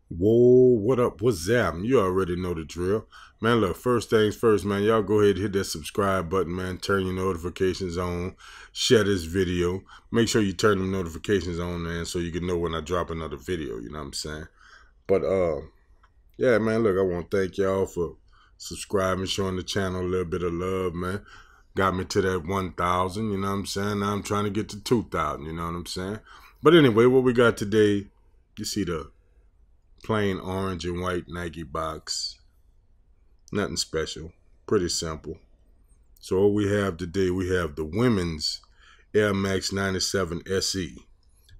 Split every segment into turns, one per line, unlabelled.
Whoa, what up? What's that? You already know the drill. Man, look, first things first, man. Y'all go ahead and hit that subscribe button, man. Turn your notifications on. Share this video. Make sure you turn them notifications on, man, so you can know when I drop another video, you know what I'm saying? But, yeah, man, look, I want to thank y'all for subscribing, showing the channel a little bit of love, man. Got me to that 1,000, you know what I'm saying? Now I'm trying to get to 2,000, you know what I'm saying? But anyway, what we got today, you see the plain orange and white Nike box. Nothing special. Pretty simple. So what we have today, we have the women's Air Max 97 SE.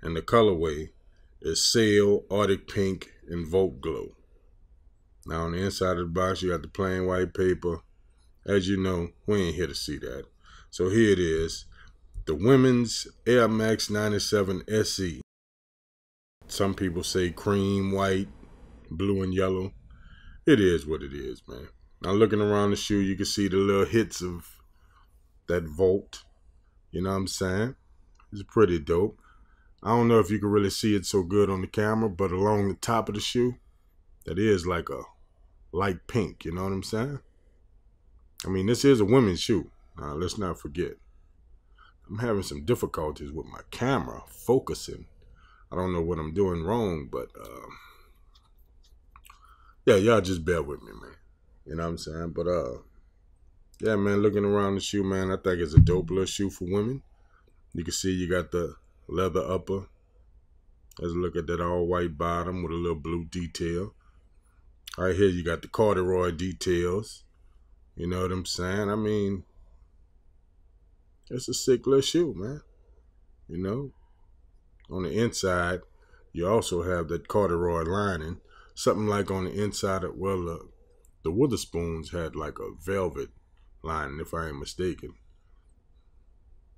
And the colorway is Sail, Arctic Pink, and Volt Glow. Now on the inside of the box, you got the plain white paper. As you know, we ain't here to see that. So here it is. The women's Air Max 97 SE. Some people say cream, white, blue, and yellow. It is what it is, man. Now looking around the shoe, you can see the little hits of that Volt. You know what I'm saying? It's pretty dope. I don't know if you can really see it so good on the camera, but along the top of the shoe, that is like a light pink. You know what I'm saying? I mean, this is a women's shoe. Let's not forget. I'm having some difficulties with my camera focusing. I don't know what I'm doing wrong, but yeah, y'all just bear with me, man. You know what I'm saying? But yeah, man, looking around the shoe, man, I think it's a dope little shoe for women. You can see you got the leather upper. Let's look at that all white bottom with a little blue detail. Right here, you got the corduroy details. You know what I'm saying? I mean, it's a sick little shoe, man. You know? On the inside, you also have that corduroy lining. Something like on the inside of, well, the Witherspoons had like a velvet lining, if I ain't mistaken.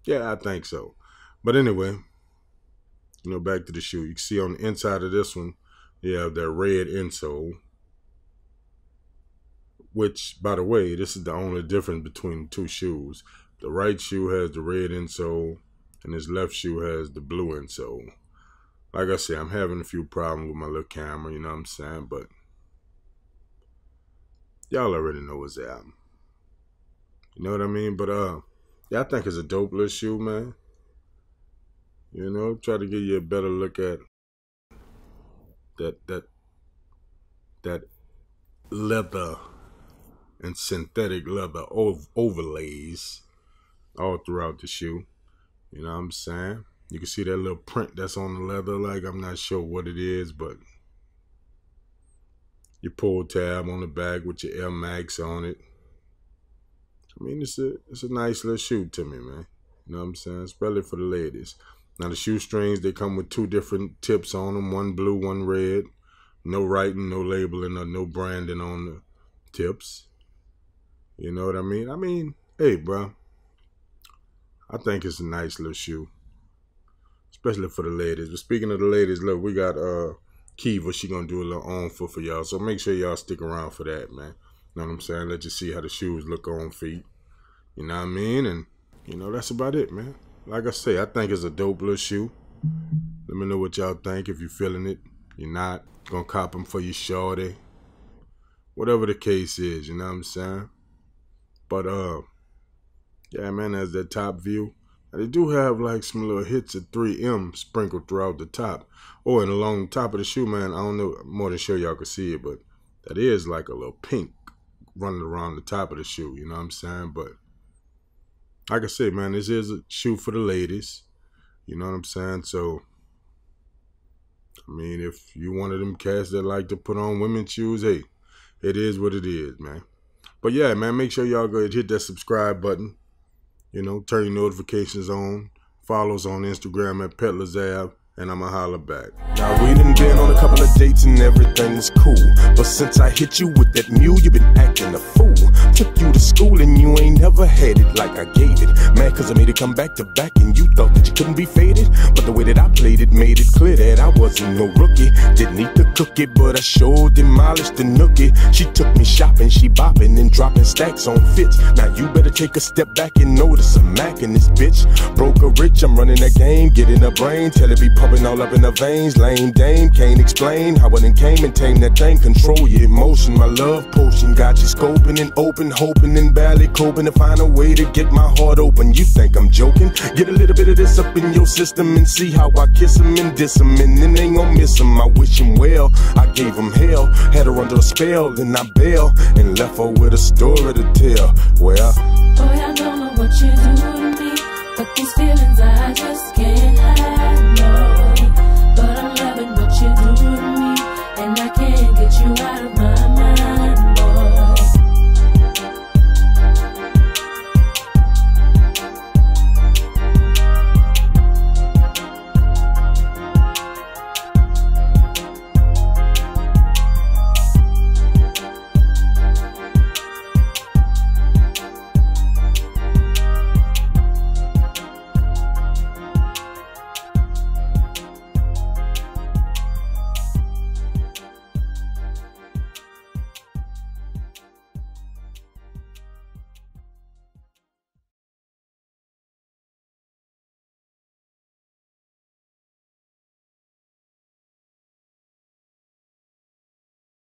Yeah, I think so. But anyway, you know, back to the shoe. You can see on the inside of this one, you have that red insole. Which, by the way, this is the only difference between the two shoes. The right shoe has the red insole, and this left shoe has the blue insole. Like I said, I'm having a few problems with my little camera, you know what I'm saying? But y'all already know what's up. You know what I mean? But yeah, I think it's a dope little shoe, man. You know, try to give you a better look at that leather and synthetic leather overlays all throughout the shoe. You know what I'm saying? You can see that little print that's on the leather. Like, I'm not sure what it is, but your pull tab on the back with your Air Max on it. I mean, it's a nice little shoe to me, man. You know what I'm saying? Especially for the ladies. Now, the shoestrings, they come with two different tips on them. One blue, one red. No writing, no labeling, or no branding on the tips. You know what I mean? I mean, hey, bro. I think it's a nice little shoe, especially for the ladies. But speaking of the ladies, look, we got Kiva. She gonna do a little on foot for y'all, so make sure y'all stick around for that, man. You know what I'm saying? Let you see how the shoes look on feet. You know what I mean? And you know, that's about it, man. Like I say, I think it's a dope little shoe. Let me know what y'all think. If you're feeling it, you're not gonna cop them for your shorty. Whatever the case is, you know what I'm saying? But yeah, man, that's that top view. Now, they do have like some little hits of 3M sprinkled throughout the top. Oh, and along the top of the shoe, man, I don't know, I'm more than sure y'all can see it, but that is like a little pink running around the top of the shoe, you know what I'm saying? But like I said, man, this is a shoe for the ladies, you know what I'm saying? So, I mean, if you one of them cats that like to put on women's shoes, hey, it is what it is, man. But yeah, man, make sure y'all go ahead and hit that subscribe button. You know, turn your notifications on. Follow us on Instagram at PetlersAv, and I'ma holler back.
Now we done been on a couple of dates and everything was cool, but since I hit you with that mule, you been acting a fool. Took you to school and you ain't never had it like I gave it. Man, cause I made it come back to back and you thought that you couldn't be faded. But the way that I played it made it clear that I wasn't no rookie. Didn't need to cook it, but I sure demolished the nookie. She took me shopping, she bopping and dropping stacks on fits. Now you better take a step back and notice a Mac in this bitch. Broke or rich, I'm running that game, getting a brain, tell it be pumping. Pumping all up in the veins, lame dame. Can't explain how it came and tame that thing. Control your emotion, my love potion. Got you scoping and open, hoping and barely coping to find a way to get my heart open. You think I'm joking? Get a little bit of this up in your system and see how I kiss him and diss him. And then ain't gon' miss him. I wish him well. I gave him hell, had her under a spell, then I bailed and left her with a story to tell. Well,
boy, I don't know what you do to me, but these feelings I just can't